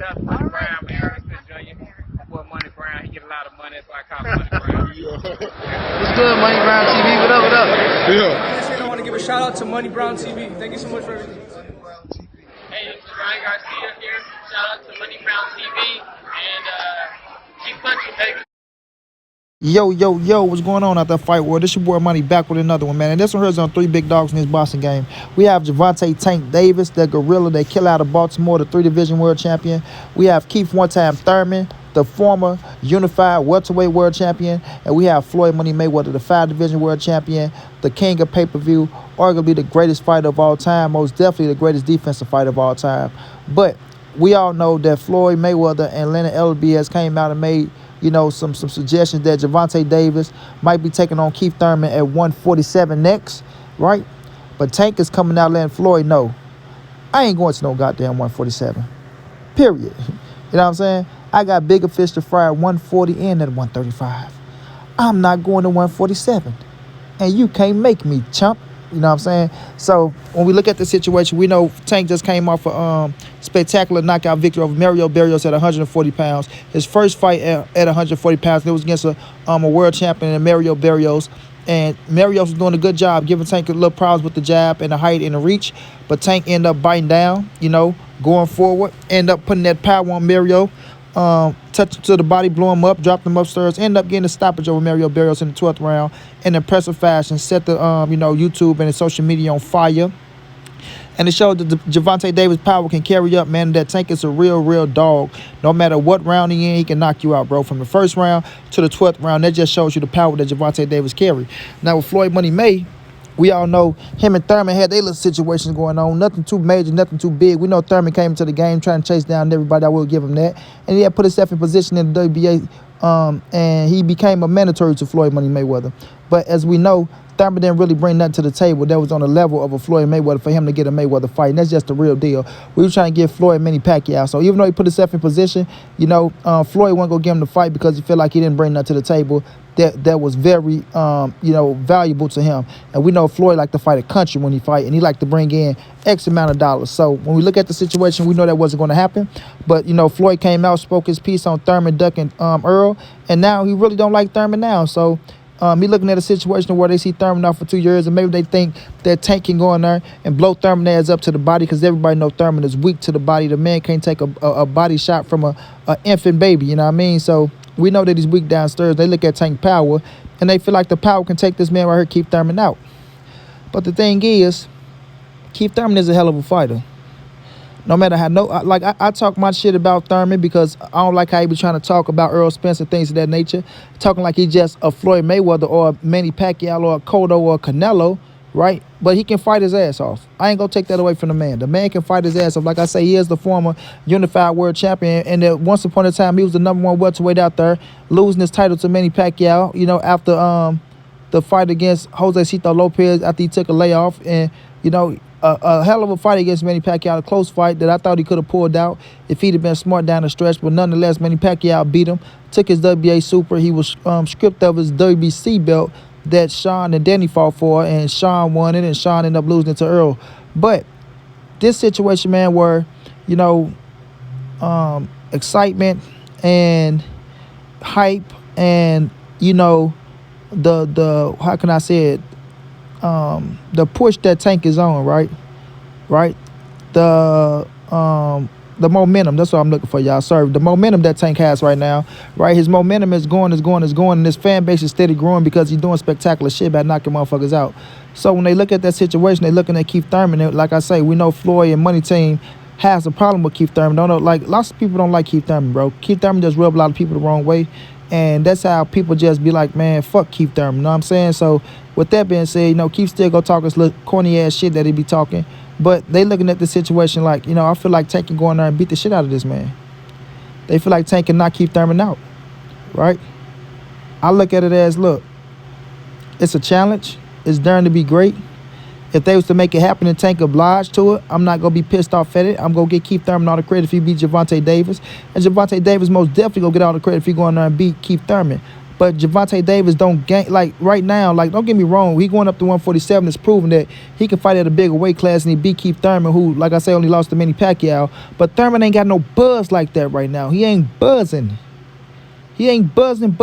That's Money Brown, man. Earl Jr. Boy, Money Brown, he get a lot of money, so I call him Money Brown. What's good, Money Brown TV? What up, what up? Yeah. I want to give a shout out to Money Brown TV. Thank you so much for everything. Hey, this is Ryan Garcia here. Shout out to Money Brown TV and keep punching, baby. Yo, what's going on out there, Fight World? This your boy Money back with another one, man. And this one here's on 3 big dogs in this boxing game. We have Gervonta Tank Davis, the gorilla that killed out of Baltimore, the 3-division world champion. We have Keith one-time Thurman, the former unified welterweight world champion. And we have Floyd Money Mayweather, the 5-division world champion, the king of pay-per-view, arguably the greatest fighter of all time, most definitely the greatest defensive fighter of all time. But we all know that Floyd Mayweather and Leonard Ellerbe has came out and made some suggestions that Gervonta Davis might be taking on Keith Thurman at 147 next, right? But Tank is coming out letting Floyd know, I ain't going to no goddamn 147, period. You know what I'm saying? I got bigger fish to fry at 140 and at 135. I'm not going to 147, and you can't make me, chump. You know what I'm saying? So when we look at the situation, we know Tank just came off a spectacular knockout victory over Mario Barrios at 140 pounds. His first fight at 140 pounds, it was against a world champion, Mario Barrios. And Barrios was doing a good job, giving Tank a little problems with the jab and the height and the reach. But Tank ended up biting down, going forward, ended up putting that power on Mario. Touched him to the body, blew him up, dropped him upstairs, ended up getting a stoppage over Mario Barrios in the 12th round in impressive fashion, set the YouTube and the social media on fire. And it showed that Gervonta Davis' power can carry up, man. That Tank is a real dog. No matter what round he can knock you out, bro. From the first round to the 12th round, that just shows you the power that Gervonta Davis carry. Now with Floyd Money May, we all know him and Thurman had their little situations going on. Nothing too major, nothing too big. We know Thurman came into the game trying to chase down everybody. I will give him that. And he had put himself in position in the WBA, and he became a mandatory to Floyd Money Mayweather. But as we know, Thurman didn't really bring nothing to the table that was on the level of a Floyd Mayweather for him to get a Mayweather fight. And that's just the real deal. We were trying to get Floyd Manny Pacquiao. So even though he put himself in position, Floyd wasn't going to give him the fight because he felt like he didn't bring nothing to the table that was very, valuable to him. And we know Floyd liked to fight a country when he fight, and he liked to bring in X amount of dollars. So when we look at the situation, we know that wasn't going to happen. But, Floyd came out, spoke his piece on Thurman ducking Earl, and now he really don't like Thurman now. So he looking at a situation where they see Thurman out for 2 years, and maybe they think that Tank can go in there and blow Thurman ass up to the body, because everybody know Thurman is weak to the body. The man can't take a body shot from a infant baby, you know what I mean? So we know that he's weak downstairs. They look at Tank power, and they feel like the power can take this man right here, Keith Thurman, out. But the thing is, Keith Thurman is a hell of a fighter. No matter how, I talk my shit about Thurman because I don't like how he be trying to talk about Earl Spence and things of that nature. Talking like he's just a Floyd Mayweather or a Manny Pacquiao or a Cotto or a Canelo, right? But he can fight his ass off. I ain't gonna take that away from the man. The man can fight his ass off. Like I say, he is the former unified world champion, and that once upon a time he was the #1 welterweight out there, losing his title to Manny Pacquiao, after the fight against Jose Lopez after he took a layoff. And a hell of a fight against Manny Pacquiao, a close fight that I thought he could have pulled out if he'd have been smart down the stretch. But nonetheless, Manny Pacquiao beat him, took his WBA Super. He was stripped of his WBC belt that Sean and Danny fought for, and Sean won it, and Sean ended up losing it to Earl. But this situation, man, where, excitement and hype and, the how can I say it, the push that Tank is on, right? The momentum, that's what I'm looking for, y'all. Sorry, the momentum that Tank has right now, right? His momentum is going, and his fan base is steady growing because he's doing spectacular shit by knocking motherfuckers out. So when they look at that situation, they're looking at Keith Thurman, and like I say, we know Floyd and Money Team has a problem with Keith Thurman. Lots of people don't like Keith Thurman, bro. Keith Thurman just rub a lot of people the wrong way. And that's how people just be like, man, fuck Keith Thurman, you know what I'm saying? So with that being said, Keith still go talk his little corny ass shit that he be talking. But they looking at the situation like, I feel like Tank can go in there and beat the shit out of this man. They feel like Tank can knock Keith Thurman out, right? I look at it as, look, it's a challenge. It's daring to be great. If they was to make it happen and Tank obliged to it, I'm not going to be pissed off at it. I'm going to get Keith Thurman all the credit if he beat Gervonta Davis. And Gervonta Davis most definitely going to get all the credit if he go in there and beat Keith Thurman. But Gervonta Davis don't gain, like right now, like don't get me wrong, he going up to 147 is proving that he can fight at a bigger weight class and he beat Keith Thurman, who, like I say, only lost to Manny Pacquiao. But Thurman ain't got no buzz like that right now. He ain't buzzing. He ain't buzzing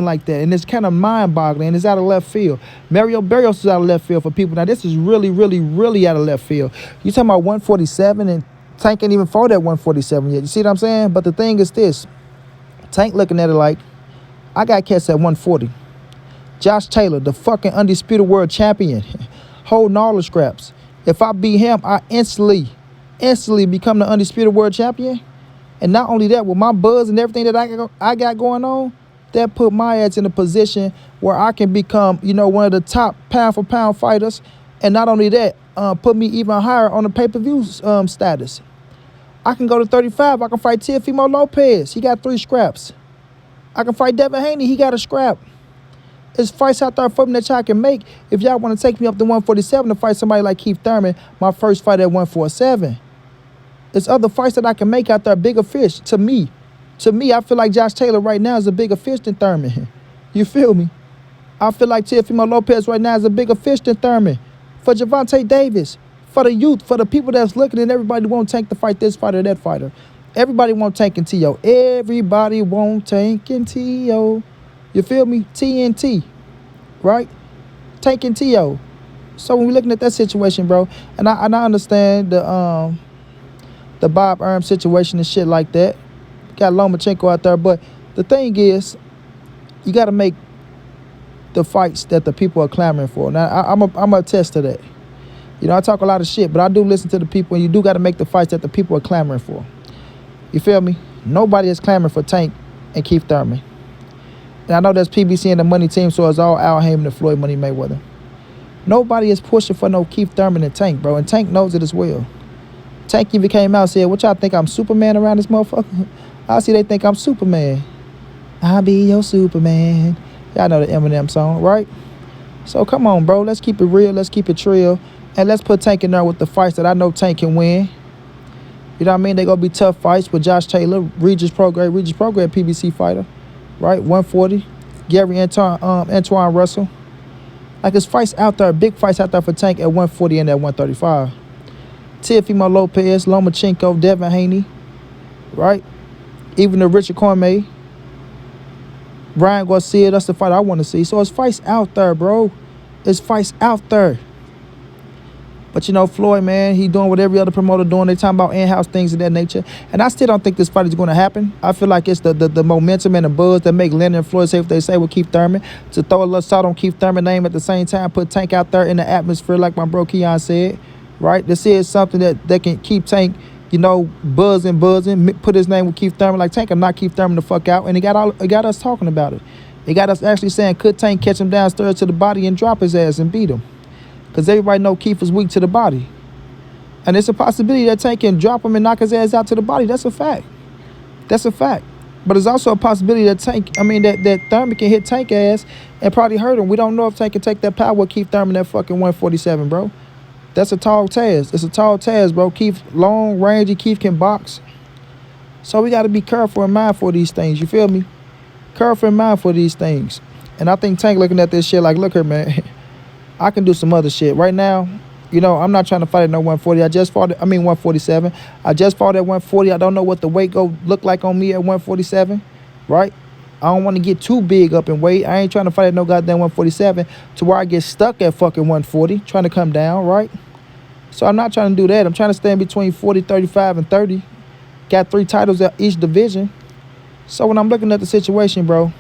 like that. And it's kind of mind-boggling, and it's out of left field. Mario Barrios is out of left field for people. Now, this is really out of left field. You talking about 147, and Tank ain't even fought at 147 yet. You see what I'm saying? But the thing is this. Tank looking at it like, I got cats at 140. Josh Taylor, the fucking undisputed world champion, holding all the scraps. If I beat him, I instantly become the undisputed world champion. And not only that, with my buzz and everything that I got going on, that put my ass in a position where I can become, you know, one of the top pound-for-pound fighters. And not only that, put me even higher on the pay-per-view status. I can go to 35. I can fight Teofimo Lopez. He got 3 scraps. I can fight Devin Haney. He got a scrap. There's fights out there for me that y'all can make. If y'all want to take me up to 147 to fight somebody like Keith Thurman, my first fight at 147. There's other fights that I can make out there, bigger fish, to me. To me, I feel like Josh Taylor right now is a bigger fish than Thurman. You feel me? I feel like Teofimo Lopez right now is a bigger fish than Thurman. For Gervonta Davis, for the youth, for the people that's looking, and everybody won't tank to fight this fighter or that fighter. Everybody won't tank in T.O. Everybody won't tank in T.O. You feel me? TNT, right? Tanking T.O. So when we're looking at that situation, bro, and I understand the Bob Erm situation and shit like that. Got Lomachenko out there, but the thing is, you got to make the fights that the people are clamoring for. Now, I'm a attest to that. You know, I talk a lot of shit, but I do listen to the people, and you do got to make the fights that the people are clamoring for. You feel me? Nobody is clamoring for Tank and Keith Thurman. And I know that's PBC and the money team, so it's all Al Heyman and Floyd Money Mayweather. Nobody is pushing for no Keith Thurman and Tank, bro, and Tank knows it as well. Tank even came out and said, what y'all think, I'm Superman around this motherfucker? I see they think I'm Superman. I'll be your Superman. Y'all know the Eminem song, right? So come on, bro. Let's keep it real. Let's keep it trill. And let's put Tank in there with the fights that I know Tank can win. You know what I mean? They're going to be tough fights with Josh Taylor, Regis Prograde PBC fighter, right? 140. Gary Antoine Russell. Like, there's fights out there, big fights out there for Tank at 140 and at 135. Teofimo Lopez, Lomachenko, Devin Haney, right? Even the Richard Cormier, Ryan Garcia, that's the fight I want to see. So it's fights out there, bro. It's fights out there. But, you know, Floyd, man, he doing what every other promoter doing. They talking about in-house things of that nature. And I still don't think this fight is going to happen. I feel like it's the momentum and the buzz that make Leonard and Floyd say what they say with Keith Thurman. To throw a little salt on Keith Thurman's name at the same time, put Tank out there in the atmosphere like my bro Keon said. Right? This is something that can keep Tank, you know, buzzing, put his name with Keith Thurman. Like, Tank can knock Keith Thurman the fuck out. And it got us talking about it. It got us actually saying, could Tank catch him downstairs to the body and drop his ass and beat him? Because everybody know Keith is weak to the body. And it's a possibility that Tank can drop him and knock his ass out to the body. That's a fact. That's a fact. But it's also a possibility that that Thurman can hit Tank ass and probably hurt him. We don't know if Tank can take that power with Keith Thurman at fucking 147, bro. That's a tall task. It's a tall task, bro. Keith, long range, Keith can box. So we got to be careful and mindful of these things. You feel me? Careful and mindful of these things. And I think Tank looking at this shit like, look here, man. I can do some other shit. Right now, you know, I'm not trying to fight at no 140. 147. I just fought at 140. I don't know what the weight go look like on me at 147, right? I don't want to get too big up in weight. I ain't trying to fight at no goddamn 147 to where I get stuck at fucking 140, trying to come down, right? So I'm not trying to do that. I'm trying to stay in between 40, 35, and 30. Got 3 titles at each division. So when I'm looking at the situation, bro,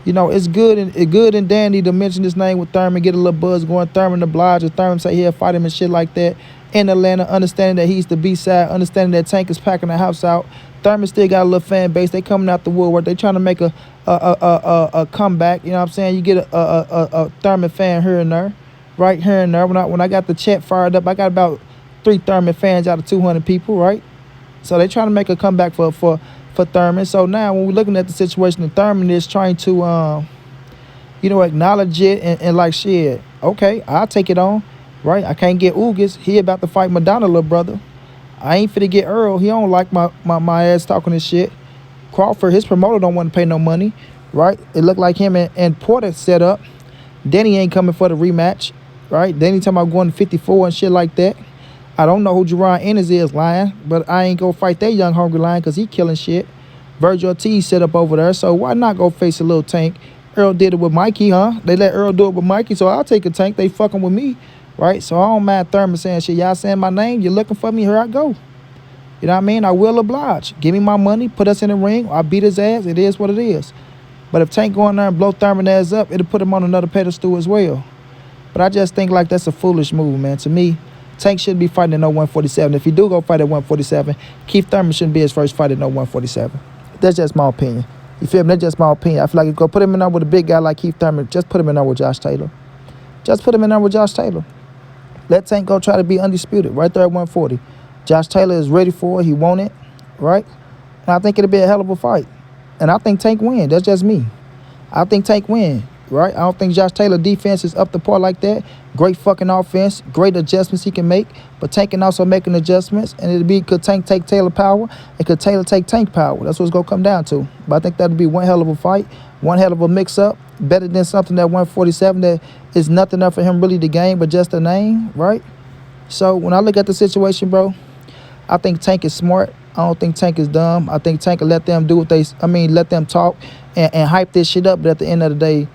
you know, it's good and dandy to mention this name with Thurman, get a little buzz going. Thurman oblige, or Thurman say he'll fight him and shit like that. In Atlanta, understanding that he's the B-side, understanding that Tank is packing the house out. Thurman still got a little fan base. They coming out the woodwork. They trying to make a comeback. You know what I'm saying? You get a Thurman fan here and there, right here and there. When I got the chat fired up, I got about 3 Thurman fans out of 200 people, right? So they trying to make a comeback for Thurman. So now when we're looking at the situation, and Thurman is trying to, you know, acknowledge it and like, shit, okay, I'll take it on, right? I can't get Ugas. He about to fight Madonna, little brother. I ain't finna get Earl. He don't like my ass talking this shit. Crawford, his promoter don't want to pay no money, right? It looked like him and Porter set up. Denny ain't coming for the rematch, right? Denny talking about going to 54 and shit like that. I don't know who Jerron Ennis is, lying, but I ain't gonna fight that young hungry lion because he killing shit. Virgil Ortiz set up over there, so why not go face a little Tank? Earl did it with Mikey, huh? They let Earl do it with Mikey, so I'll take a Tank. They fucking with me, right? So I don't mind Thurman saying shit. Y'all saying my name, you're looking for me, here I go. You know what I mean? I will oblige. Give me my money, put us in the ring, I beat his ass. It is what it is. But if Tank go in there and blow Thurman ass up, it'll put him on another pedestal as well. But I just think like that's a foolish move, man. To me, Tank shouldn't be fighting at no 147. If he do go fight at 147, Keith Thurman shouldn't be his first fight at no 147. That's just my opinion. You feel me? That's just my opinion. I feel like if you go put him in there with a big guy like Keith Thurman, just put him in there with Josh Taylor. Just put him in there with Josh Taylor. Let Tank go try to be undisputed right there at 140. Josh Taylor is ready for it. He want it, right? And I think it'll be a hell of a fight. And I think Tank win. That's just me. I think Tank win, right? I don't think Josh Taylor defense is up to par like that. Great fucking offense, great adjustments he can make, but Tank can also make adjustments, and it'll be could Tank take Taylor power, and could Taylor take Tank power. That's what it's gonna come down to. But I think that'll be one hell of a fight, one hell of a mix-up, better than something at 147 that is nothing up for him really to gain, but just a name, right? So when I look at the situation, bro, I think Tank is smart. I don't think Tank is dumb. I think Tank will let them do what let them talk and hype this shit up. But at the end of the day,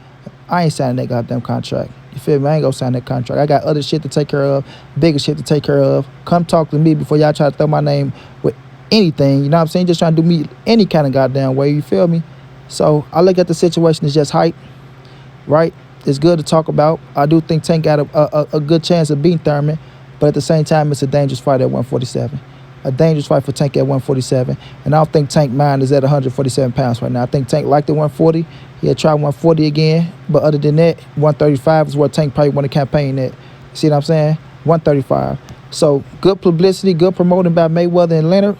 I ain't signing that goddamn contract. You feel me? I ain't gonna sign that contract. I got other shit to take care of, bigger shit to take care of. Come talk to me before y'all try to throw my name with anything. You know what I'm saying? Just trying to do me any kind of goddamn way. You feel me? So I look at the situation as just hype, right? It's good to talk about. I do think Tank got a good chance of beating Thurman, but at the same time, it's a dangerous fight at 147. A dangerous fight for Tank at 147. And I don't think Tank mind is at 147 pounds right now. I think Tank liked the 140. He'll try 140 again. But other than that, 135 is where Tank probably want to campaign at. See what I'm saying? 135. So good publicity, good promoting by Mayweather and Leonard.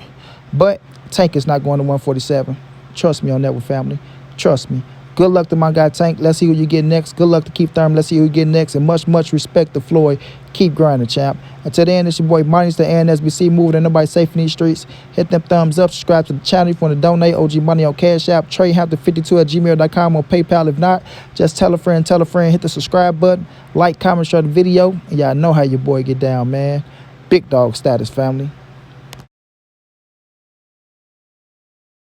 But Tank is not going to 147. Trust me on that, with family. Trust me. Good luck to my guy Tank. Let's see who you get next. Good luck to Keith Thurman. Let's see who you get next. And much, much respect to Floyd. Keep grinding, champ. Until the end, it's your boy Money's the NSBC moving and nobody safe in these streets. Hit them thumbs up. Subscribe to the channel if you want to donate. OG Money on Cash App. TreyHampton52@gmail.com on PayPal. If not, just tell a friend. Hit the subscribe button. Like, comment, share the video. And y'all know how your boy get down, man. Big dog status, family.